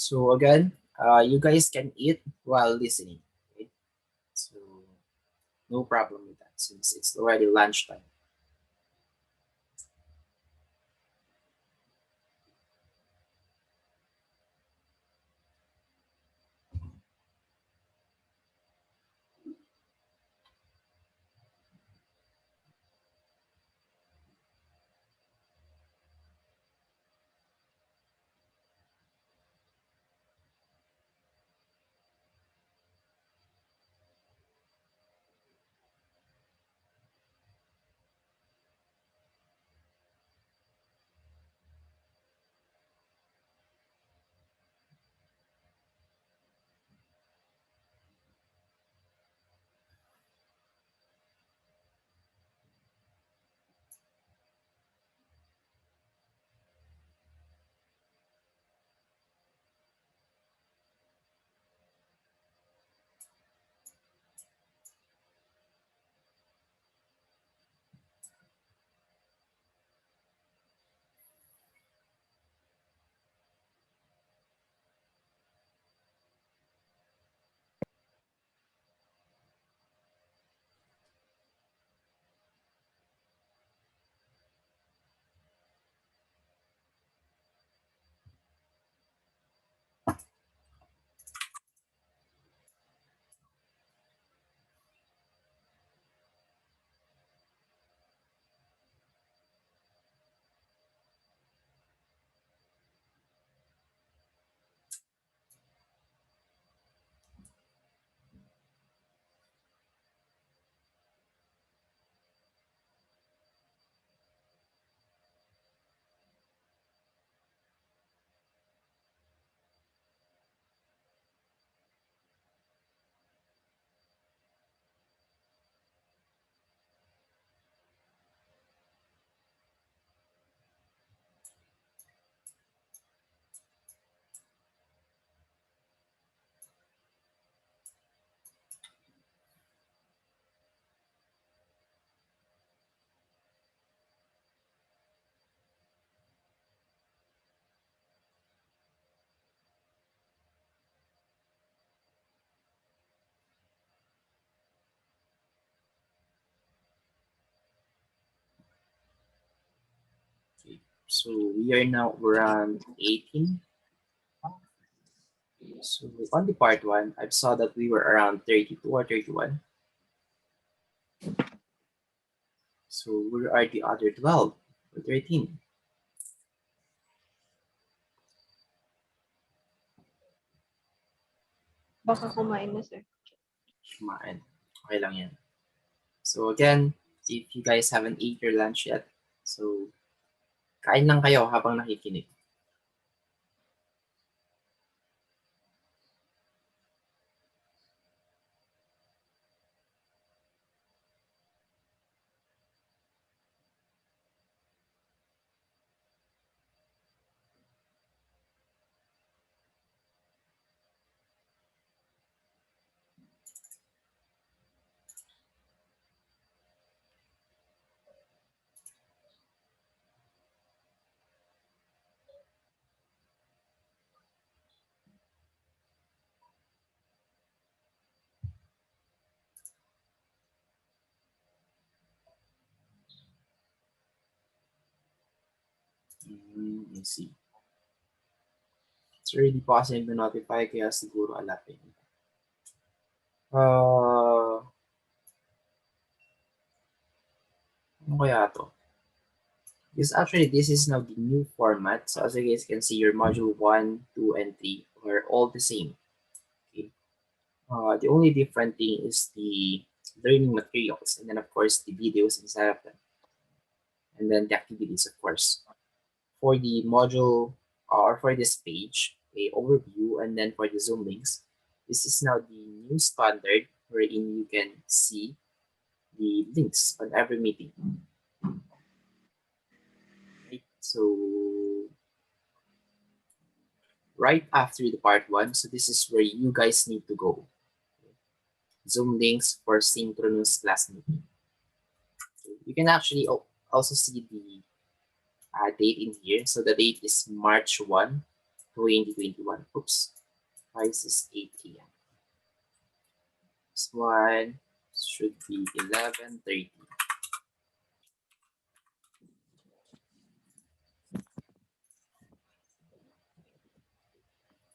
So again, you guys can eat while listening. Okay? So no problem with that since it's already lunchtime. Okay. So we are now around 18. So on the part one, I saw that we were around 32 or 31. So where are the other 12 or 13? Baka kumain na, sir. Kumain. Okay lang yan. So again, if you guys haven't ate your lunch yet, so kain lang kayo habang nakikinig. I see. It's already pausing to notify kaya siguro alapin. Ano kaya to? Because actually this is now the new format. So as you guys can see, your module 1, 2, and 3 are all the same. Okay. The only different thing is the learning materials and then of course the videos inside of them. And then the activities, of course. For the module or for this page, a overview, and then for the Zoom links, this is now the new standard wherein you can see the links on every meeting. Right? So right after the part one, so this is where you guys need to go. Zoom links for synchronous class meeting. So you can actually also see the date in here. So the date is March 1, 2021. Oops, price is 8 a.m. This one should be 11:30.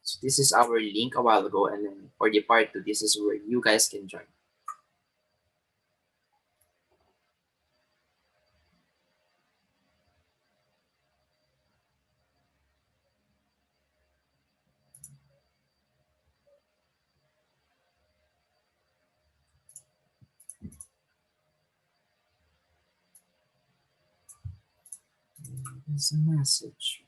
So this is our link a while ago, and then for the part 2, this is where you guys can join. There's a message.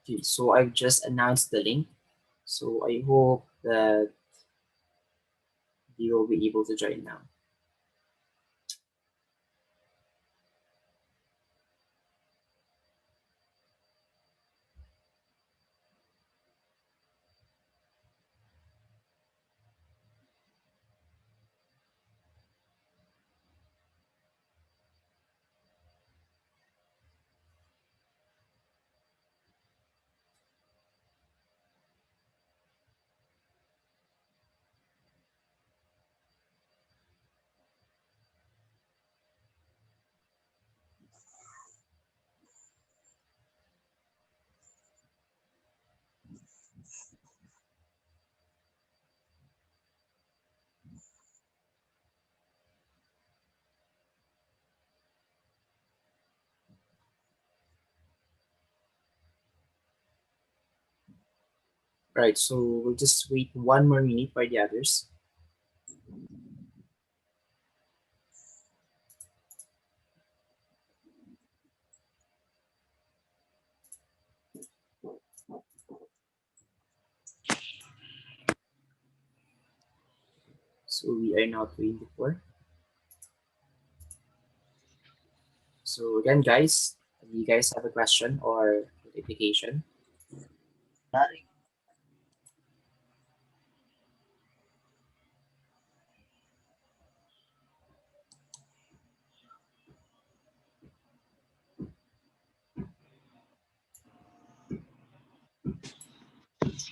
Okay, so I've just announced the link. So I hope that you will be able to join now. Right, so we'll just wait 1 more minute for the others. So we are now 24. So again, guys, do you guys have a question or notification?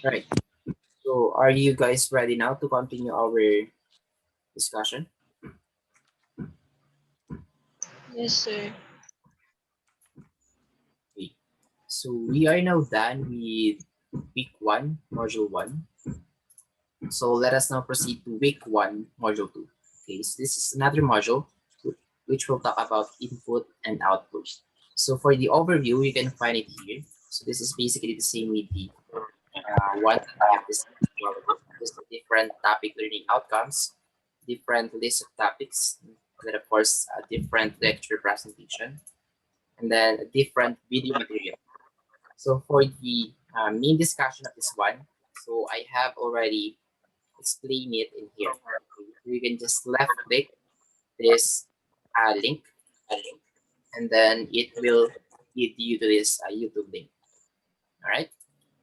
Right. So are you guys ready now to continue our discussion? Yes, sir. Okay. So we are now done with week 1, module 1. So let us now proceed to week 1, module 2. Okay, so this is another module which will talk about input and output. So for the overview, you can find it here. So this is basically the same with the one that we have discussed a while ago. Just a different topic learning outcomes, different list of topics, and then of course a different lecture presentation, and then a different video material. So for the main discussion of this one, so I have already explained it in here. Okay, so you can just left click this link, and then it will lead you to this YouTube link. All right.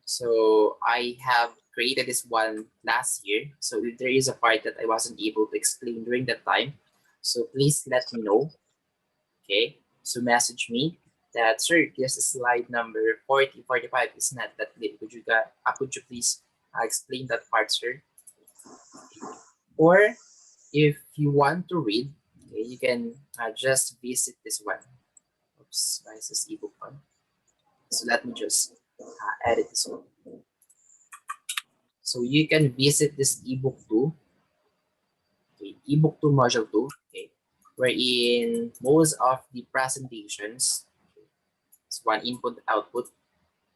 So I have created this one last year. So if there is a part that I wasn't able to explain during that time, so please let me know. Okay. So message me that, sir, this is slide number 40, 45 is not that clear. Could you please explain that part, sir? Or if you want to read, okay, you can just visit this one. Oops, why is this ebook one? So let me just edit this one. So you can visit this ebook too. Okay, ebook 2 module 2, okay, wherein most of the presentations, okay, it's one input output,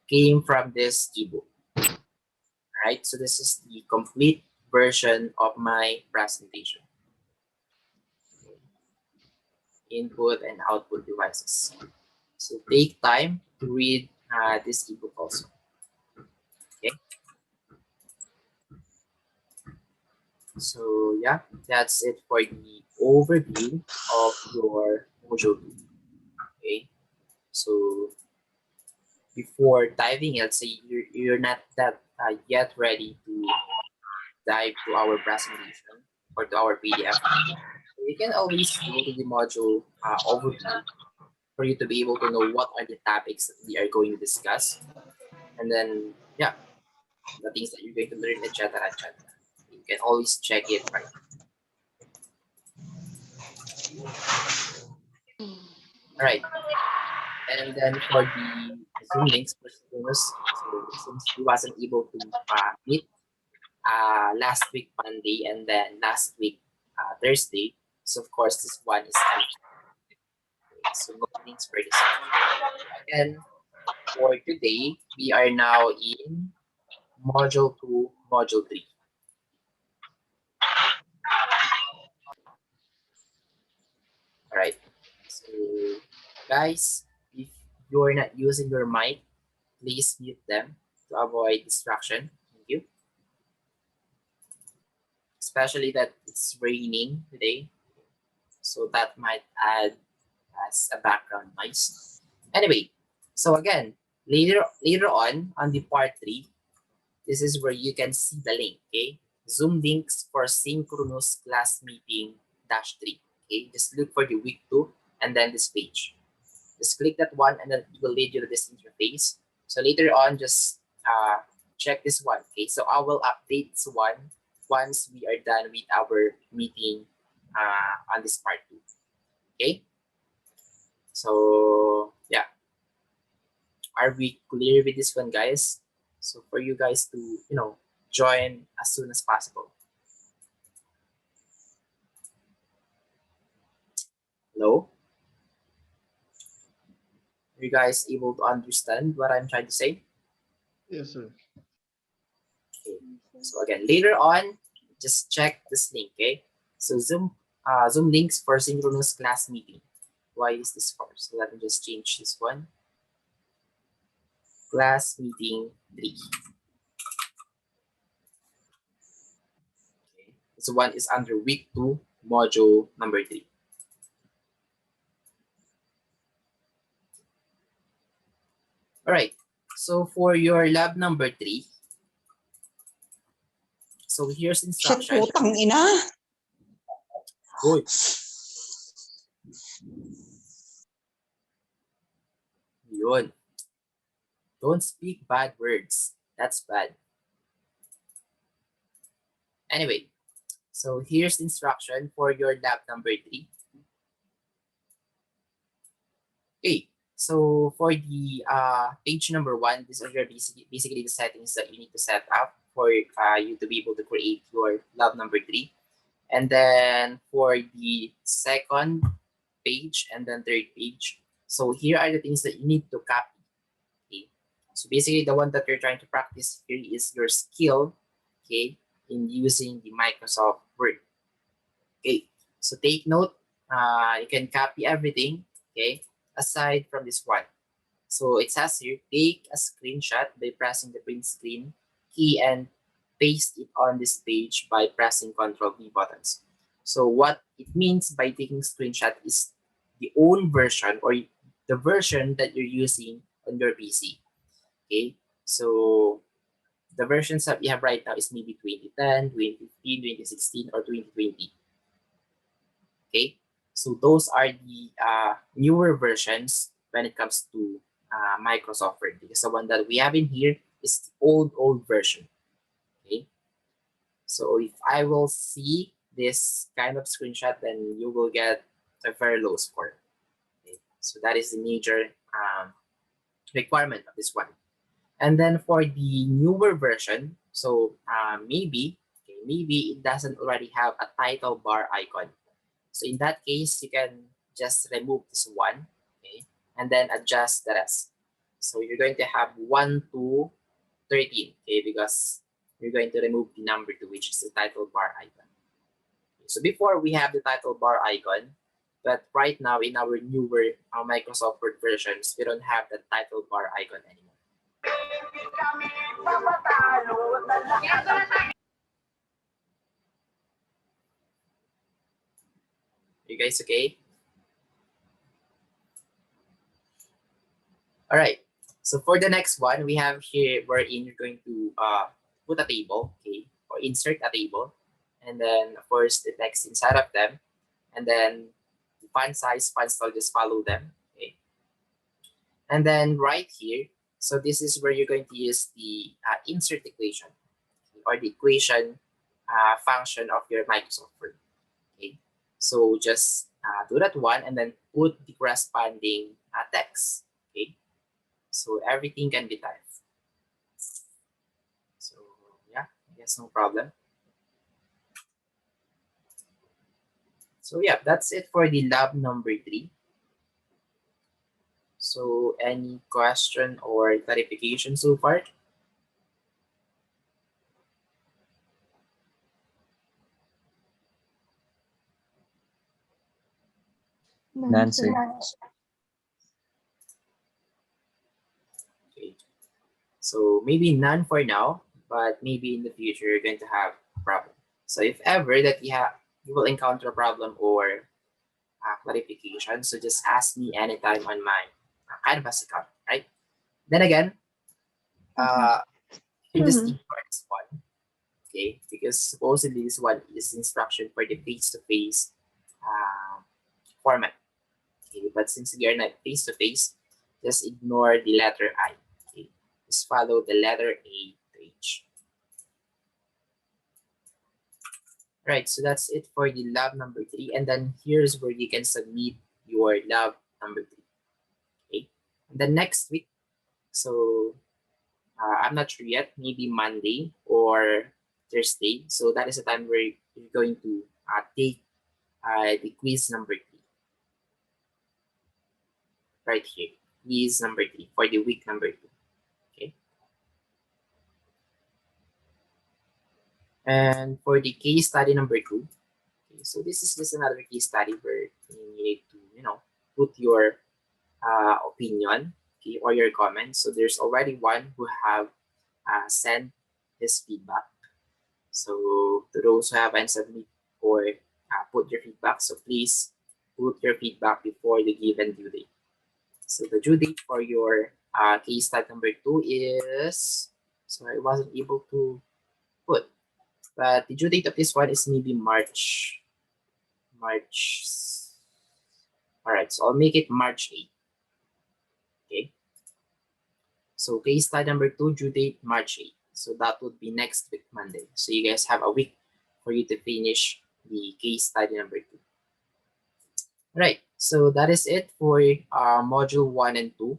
came from this ebook. Right, so this is the complete version of my presentation. Okay. Input and output devices. So take time to read this ebook also. Okay, so yeah, that's it for the overview of your module 2. Okay, so before diving in, let's say you're not that yet ready to dive to our presentation or to our PDF, you can always go to the module overview for you to be able to know what are the topics that we are going to discuss, and then yeah, the things that you're going to learn, etc., etc. You can always check it right. All right, and then for the Zoom links for students, so since we wasn't able to meet last week Monday and then last week Thursday. So of course this one is empty. Okay, so no links for this one. Again, for today, we are now in module 2, module 3. All right. So guys, if you're not using your mic, please mute them to avoid distraction. Thank you. Especially that it's raining today, so that might add as a background noise. Anyway, so again, later on the part 3, this is where you can see the link, okay? Zoom links for synchronous class meeting dash 3. Okay, just look for the week 2 and then this page. Just click that one and then it will lead you to this interface. So later on, just check this one, okay? So I will update this one once we are done with our meeting on this part 2, okay? So yeah, are we clear with this one, guys? So for you guys to, join as soon as possible. Hello? Are you guys able to understand what I'm trying to say? Yes, sir. Okay. So again, later on, just check this link, okay? So Zoom links for synchronous class meeting. Why is this for? So let me just change this one. Class meeting 3. Okay. This one is under week 2, module number 3. All right. So for your lab number 3, so here's Shit, instruction. putang ina. Good. Yun. Don't speak bad words. That's bad. Anyway, so here's instruction for your lab number 3. So for the page number 1, these are your basically the settings that you need to set up for you to be able to create your lab number 3. And then for the second page and then third page, so here are the things that you need to copy. Okay, so basically the one that you're trying to practice here is your skill, okay, in using the Microsoft Word. Okay, so take note, you can copy everything, okay, aside from this one. So it says here, take a screenshot by pressing the print screen key and paste it on this page by pressing Ctrl V buttons. So what it means by taking screenshot is the own version or the version that you're using on your PC. Okay, so the versions that we have right now is maybe 2010, 2015, 2016, or 2020. Okay, so those are the newer versions when it comes to Microsoft Word, because the one that we have in here is the old version. Okay, so if I will see this kind of screenshot, then you will get a very low score. Okay, so that is the major requirement of this one. And then for the newer version, so maybe it doesn't already have a title bar icon. So in that case, you can just remove this one, okay, and then adjust the rest. So you're going to have 1 to 13, okay, because you're going to remove the number 2, which is the title bar icon. So before we have the title bar icon, but right now in our newer Microsoft Word versions, we don't have the title bar icon anymore. You guys okay? All right. So for the next one, we have here wherein you're going to put a table, okay, or insert a table, and then of course the text inside of them, and then the font size, font style, just follow them, okay. And then right here, so this is where you're going to use the insert equation, okay, or the equation function of your Microsoft Word, okay. So just do that one, and then put the corresponding text, okay. So everything can be typed. So yeah, I guess no problem. So yeah, that's it for the lab number 3. So any question or clarification so far? None, None, sir. sir. Okay. So maybe none for now, but maybe in the future you're going to have a problem. So if ever that you will encounter a problem or clarification, so just ask me anytime on my Canvas account, right? Then again, uh, you just Mhm. ignore this one, okay? Because supposedly this one is instruction for the face-to-face format. Okay, but since we are not face-to-face, just ignore the letter I. Okay, just follow the letter A to H. Right, so that's it for the lab number 3, and then here's where you can submit your lab number 3. Okay, and then next week, so I'm not sure yet, maybe Monday or Thursday. So that is the time where you're going to take the quiz number 3 right here. Quiz number 3 for the week number 2. Okay. And for the case study number 2, okay, so this is just another case study where you need to, put your opinion, okay, or your comments. So there's already one who have sent his feedback. So to those who haven't submit or put your feedback, so please put your feedback before the given due date. So the due date for your case study number 2 is, so I wasn't able to put, but the due date of this one is maybe March. All right, so I'll make it March 8th. Okay. So case study number 2, due date March 8th. So that would be next week, Monday. So you guys have a week for you to finish the case study number 2. Right. So that is it for module 1 and 2.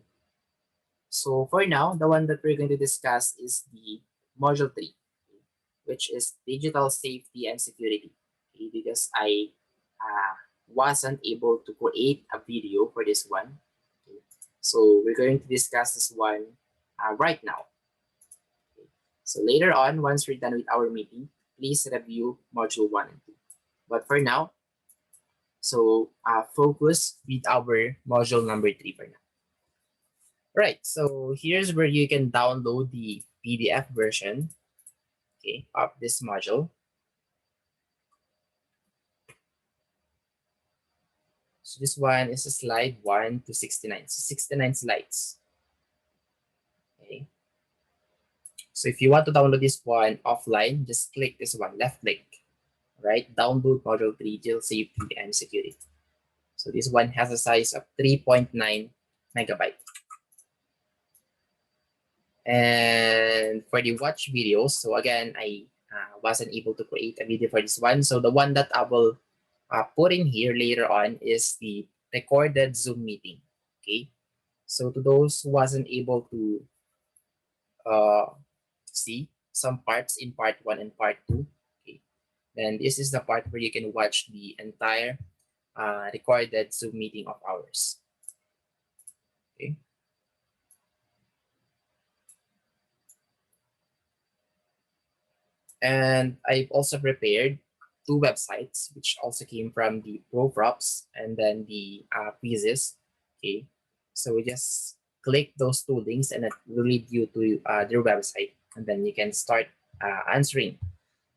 So for now, the one that we're going to discuss is the module 3, which is digital safety and security. Okay, because I wasn't able to create a video for this one. Okay. So we're going to discuss this one right now. Okay. So later on, once we're done with our meeting, please review module 1 and 2. But for now, so focus with our module number 3 for now. Right, so here's where you can download the PDF version, okay, of this module. So this one is a slide 1 to 69. So 69 slides. Okay. So if you want to download this one offline, just click this one, left click, right? Download module 3, digital safety and security. So this one has a size of 3.9 megabyte. And for the watch videos, so again, I wasn't able to create a video for this one. So the one that I will put in here later on is the recorded Zoom meeting. Okay. So to those who wasn't able to uh, see some parts in part 1 and part 2, okay, then this is the part where you can watch the entire recorded Zoom meeting of ours. Okay. And I've also prepared two websites, which also came from the props and then the quizzes. Okay, so we just click those two links and it will lead you to their website, and then you can start answering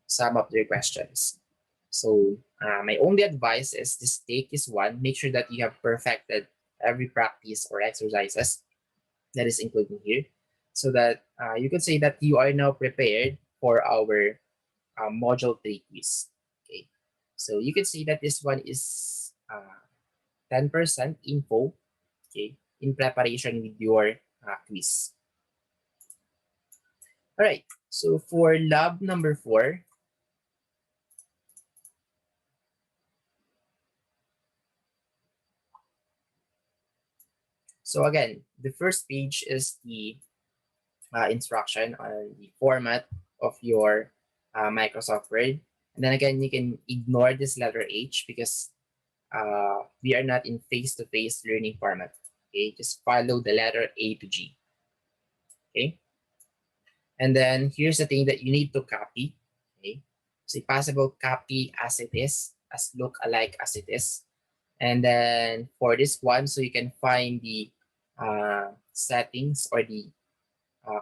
some of their questions. So my only advice is just take this one, make sure that you have perfected every practice or exercises that is included here, so that you could say that you are now prepared for our module 3 quiz. Okay, so you can see that this one is 10% info, okay, in preparation with your quiz. All right, so for lab number 4, so again, the first page is the instruction on the format of your Microsoft Word. And then again, you can ignore this letter H because we are not in face-to-face learning format. Okay, just follow the letter A to G. Okay, and then here's the thing that you need to copy. Okay, so if possible, copy as it is, as look alike as it is. And then for this one, so you can find the settings or the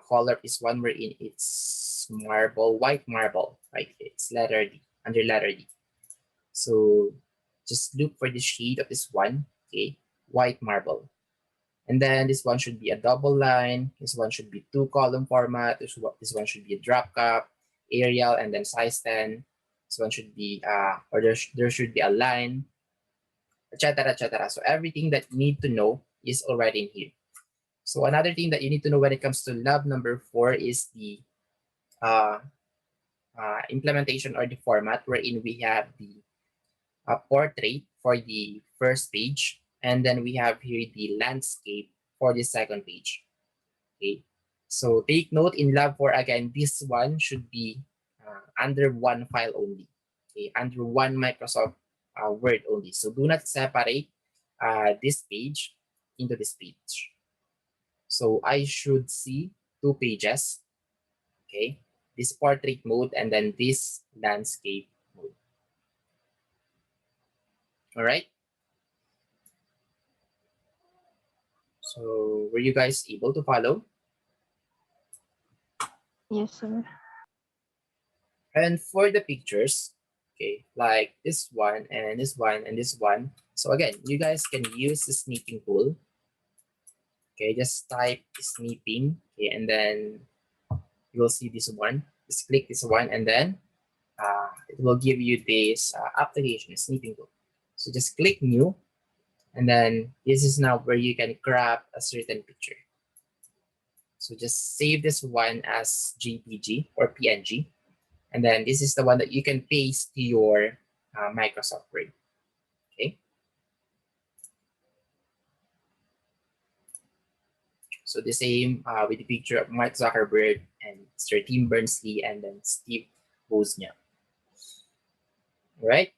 color of this one wherein it's marble, white marble, right? It's letter D, under letter D. So just look for the shade of this one, okay? White marble. And then this one should be a double line. This one should be 2-column format. This one should be a drop cap, Arial, and then size 10. This one should be, or there should be a line, etc., etc. So everything that you need to know is already in here. So another thing that you need to know when it comes to lab number 4 is the uh, implementation or the format wherein we have the portrait for the first page, and then we have here the landscape for the second page. Okay, so take note in lab 4 again, this one should be under one file only. Okay, under one Microsoft Word only. So do not separate this page into this page. So I should see two pages. Okay, this portrait mode and then this landscape mode. All right. So were you guys able to follow? Yes, sir. And for the pictures, okay, like this one and this one and this one. So again, you guys can use the snipping tool. Okay, just type snipping, okay, and then you will see this one. Just click this one, and then it will give you this application snipping tool. So just click new, and then this is now where you can crop a certain picture. So just save this one as JPG or PNG. And then this is the one that you can paste to your Microsoft Word. Okay. So the same with the picture of Mark Zuckerberg and Sir Tim Berners-Lee and then Steve Wozniak. Right?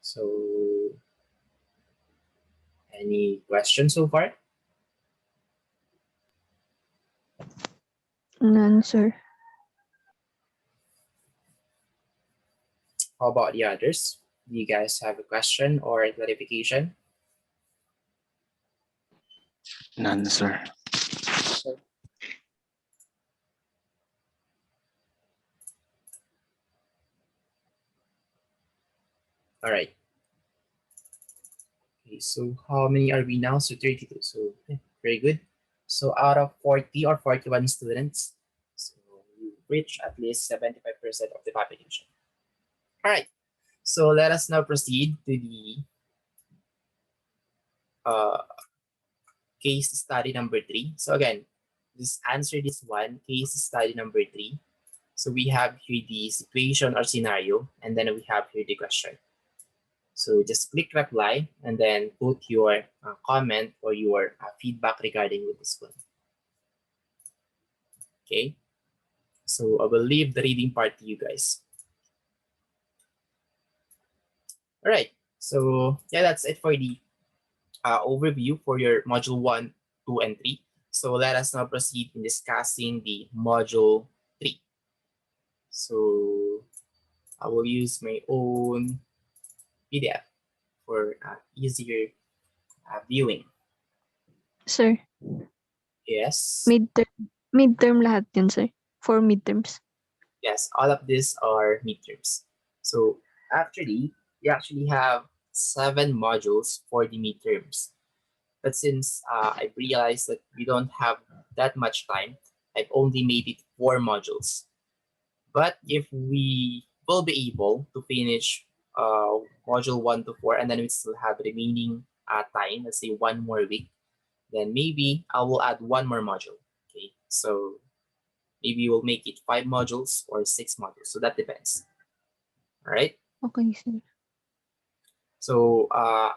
So any questions so far? None, sir. How about the others? Do you guys have a question or a clarification? None, sir. All right. Okay, so how many are we now? So 32. So very good. So out of 40 or 41 students, so you reach at least 75% of the population. All right. So let us now proceed to the uh, case study number 3. So again, just answer this one, case study number 3. So we have here the situation or scenario, and then we have here the question. So just click reply and then put your comment or your feedback regarding with this one. Okay. So I will leave the reading part to you guys. All right. So yeah, that's it for the overview for your module 1, 2, and 3. So let us now proceed in discussing the module 3. So I will use my own PDF for easier viewing. Sir, Yes. midterm lahat yun, sir. For midterms. Yes, all of these are midterms. So actually, we actually have 7 modules for the midterms. But since I realized that we don't have that much time, I've only made it 4 modules. But if we will be able to finish module 1 to 4, and then we still have remaining time, let's say 1 more week, then maybe I will add 1 more module. Okay, so maybe we'll make it 5 modules or 6 modules. So that depends. All right. Okay, sir. So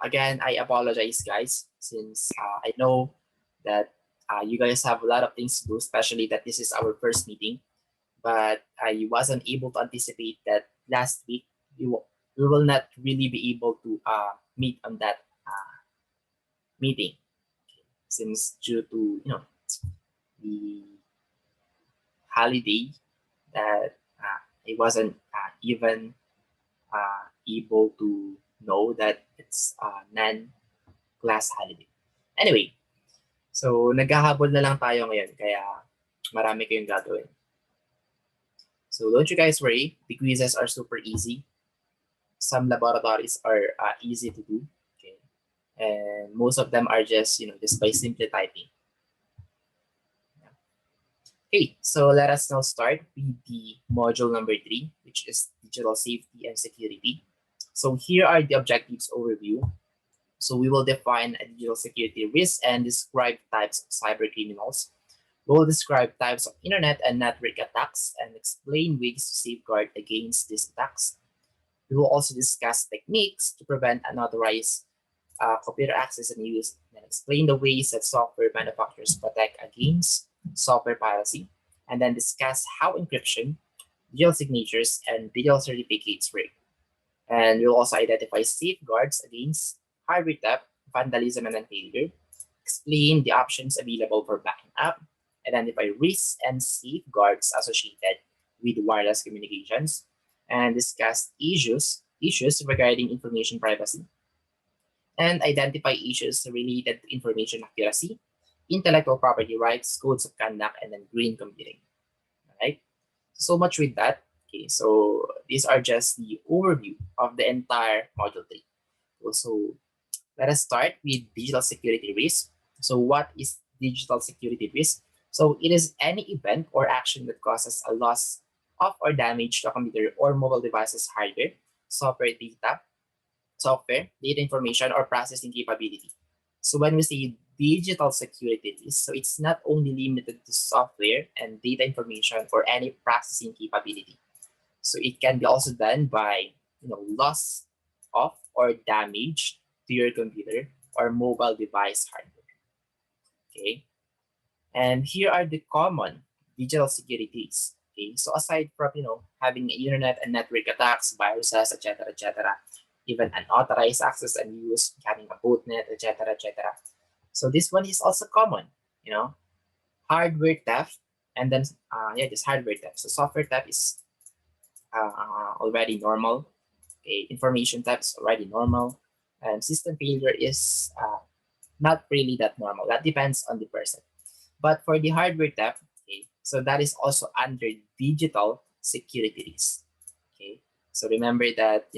again, I apologize, guys, since I know that you guys have a lot of things to do, especially that this is our first meeting. But I wasn't able to anticipate that last week we will not really be able to meet on that meeting, since due to the holiday that I wasn't even able to know that it's non-class holiday. Anyway, so naghahabol na lang tayo ngayon kaya marami kayong gagawin. So don't you guys worry, the quizzes are super easy. Some laboratories are easy to do, okay? And most of them are just by simply typing. Okay, so let us now start with the module number 3, which is digital safety and security. So here are the objectives overview. So we will define a digital security risk and describe types of cyber criminals. We'll describe types of internet and network attacks and explain ways to safeguard against these attacks. We will also discuss techniques to prevent unauthorized computer access and use, and explain the ways that software manufacturers protect against software piracy, and then discuss how encryption, digital signatures, and digital certificates work. And we'll also identify safeguards against hardware theft, vandalism, and failure, explain the options available for backing up, identify risks and safeguards associated with wireless communications, and discuss issues regarding information privacy, and identify issues related to information accuracy, intellectual property rights, codes of conduct, and then green computing. All right. So much with that. Okay, so these are just the overview of the entire module 3. So let us start with digital security risk. So what is digital security risk? So it is any event or action that causes a loss of or damage to a computer or mobile device's hardware, software, data information, or processing capability. So when we say digital security risk, so it's not only limited to software and data information or any processing capability. So it can be also done by loss of or damage to your computer, or mobile device hardware. Okay, and here are the common digital securities. Okay, so aside from having internet and network attacks, viruses, etc., even unauthorized access and use, having a botnet, etc. So this one is also common, hardware theft, and then yeah, just hardware theft. So software theft is already normal. Okay, information theft is already normal, and system failure is not really that normal. That depends on the person. But for the hardware theft, okay, so that is also under digital security risk. Okay, so remember that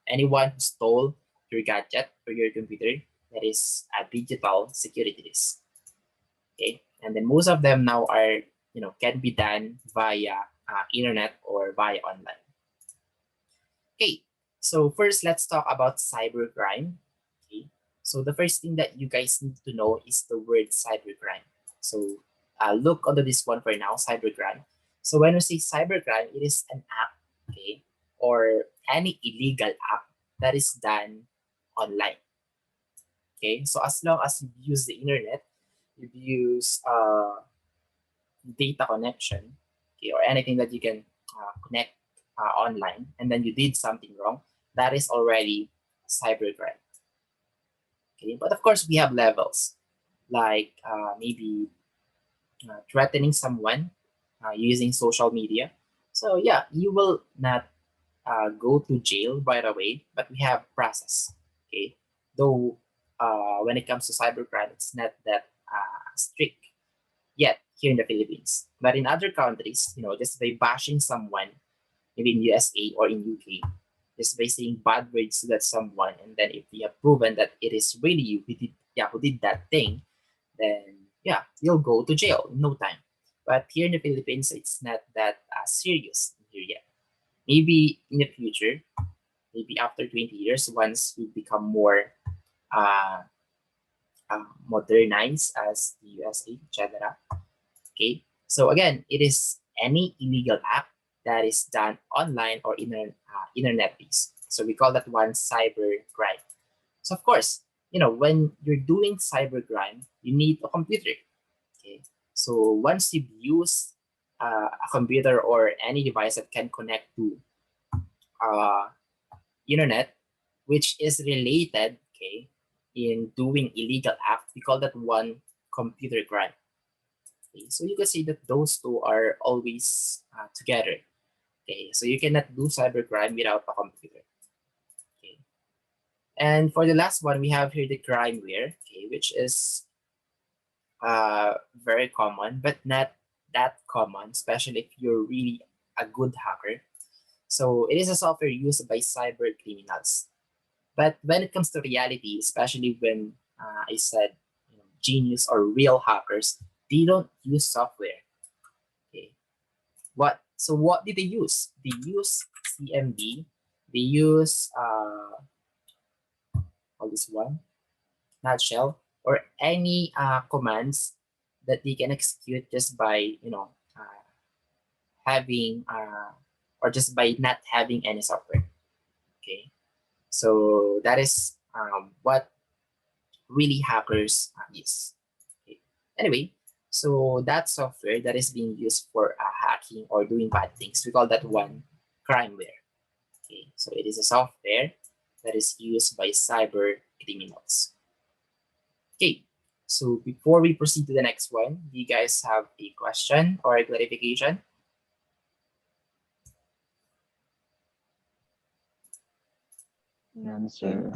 anyone who stole your gadget or your computer, that is a digital security risk. Okay, and then most of them now are can be done via internet or via online. Okay, so first let's talk about cybercrime. Okay, so the first thing that you guys need to know is the word cybercrime. So look onto this one for now, cybercrime. So when we say cybercrime, it is an act, okay, or any illegal act that is done online. Okay, so as long as you use the internet, you use data connection, okay, or anything that you can connect online, and then you did something wrong, that is already cybercrime. Okay, but of course we have levels, like maybe threatening someone using social media. So yeah, you will not go to jail right away, but we have process. Okay, though when it comes to cybercrime, it's not that strict yet here in the Philippines. But in other countries, just by bashing someone, maybe in USA or in UK, just by saying bad words to that someone, and then if we have proven that it is really you who did that thing, then yeah, you'll go to jail in no time. But here in the Philippines, it's not that serious here yet. Maybe in the future, maybe after 20 years, once we become more uh, modernized as the USA, etc. Okay, so again, it is any illegal act that is done online or internet based. So we call that one cyber crime. So of course, when you're doing cyber crime, you need a computer. Okay, so once you've used a computer or any device that can connect to uh, internet, which is related, okay, in doing illegal act, we call that one computer crime. Okay, so you can see that those two are always together. Okay, so you cannot do cybercrime without a computer. Okay, and for the last one, we have here the crimeware, okay, which is very common, but not that common, especially if you're really a good hacker. So it is a software used by cyber criminals. But when it comes to reality, especially when I said genius or real hackers, they don't use software. Okay, what did they use? They use CMD. They use all this one nutshell or any commands that they can execute just by having or just by not having any software. Okay, so that is what really hackers use. Okay. Anyway, so that software that is being used for hacking or doing bad things, we call that one crimeware. Okay, so it is a software that is used by cyber criminals. Okay, so before we proceed to the next one, do you guys have a question or a clarification? None, sir.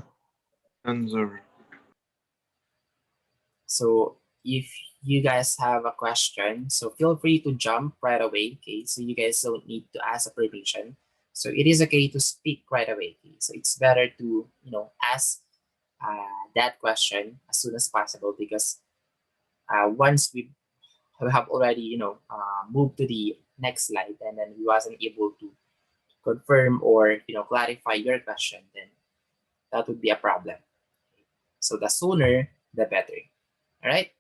Answer. So if you guys have a question, so feel free to jump right away. Okay, so you guys don't need to ask a permission. So it is okay to speak right away. Okay? So it's better to ask that question as soon as possible because once we have already moved to the next slide and then we wasn't able to confirm or clarify your question, then that would be a problem. So the sooner the better. All right.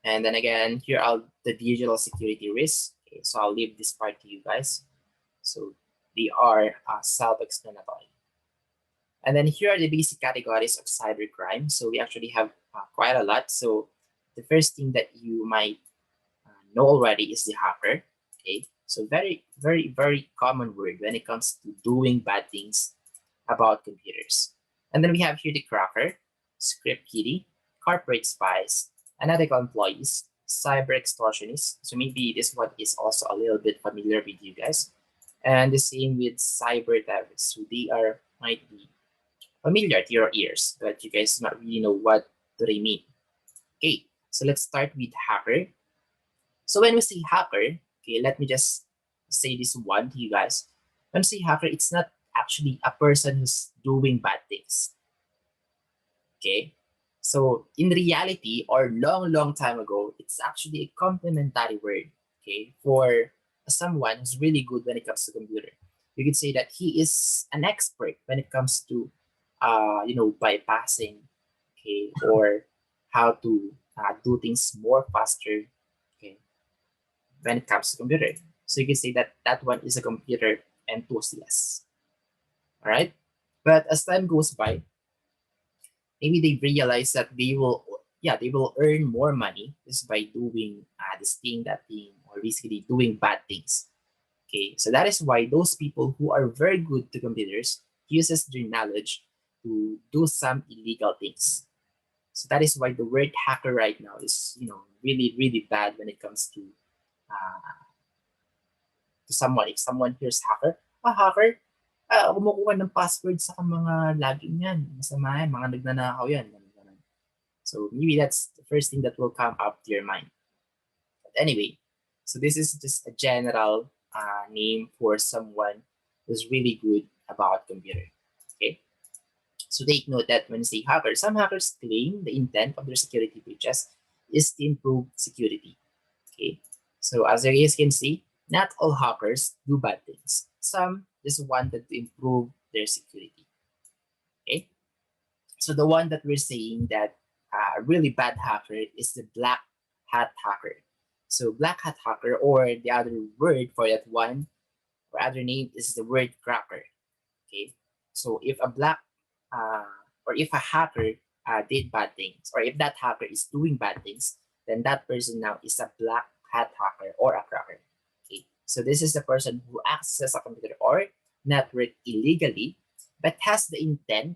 And then again, here are the digital security risks. Okay, so I'll leave this part to you guys. So they are self-explanatory. And then here are the basic categories of cybercrime. So we actually have quite a lot. So the first thing that you might know already is the hacker. Okay, so very, very, very common word when it comes to doing bad things about computers. And then we have here the cracker, script kiddie, corporate spies, unethical employees, cyber extortionists. So maybe this one is also a little bit familiar with you guys. And the same with cyber terrorists. So they are might be familiar to your ears, but you guys not really know what do they mean. Okay, so let's start with hacker. So when we say hacker, okay, let me just say this one to you guys. When we say hacker, it's not actually a person who's doing bad things. Okay, so in reality, or long, long time ago, it's actually a complementary word. Okay, for someone who's really good when it comes to computer, you could say that he is an expert when it comes to, bypassing, okay, or how to do things more faster. Okay, when it comes to computer. So you can say that that one is a computer enthusiast. All right. But as time goes by, maybe they realize that they will earn more money just by doing this thing, that thing, or basically doing bad things. Okay. So that is why those people who are very good to computers uses their knowledge to do some illegal things. So that is why the word hacker right now is, really, really bad when it comes to someone. If someone hears hacker, hacker, kumukuha ng password sa mga login yan. Masama yan, mga nagnanakaw yan. So maybe that's the first thing that will come up to your mind. But anyway, so this is just a general name for someone who's really good about computer. Okay. So take note that when you say hacker, some hackers claim the intent of their security breaches is to improve security. Okay. So as you guys can see, not all hackers do bad things. Some just wanted to improve their security. Okay. So the one that we're saying that a really bad hacker is the black hat hacker. So black hat hacker, or the other word for that one, or other name, is the word cracker. Okay. So if a black or if a hacker did bad things, or if that hacker is doing bad things, then that person now is a black hat hacker or a cracker. Okay. So this is the person who accesses a computer or network illegally, but has the intent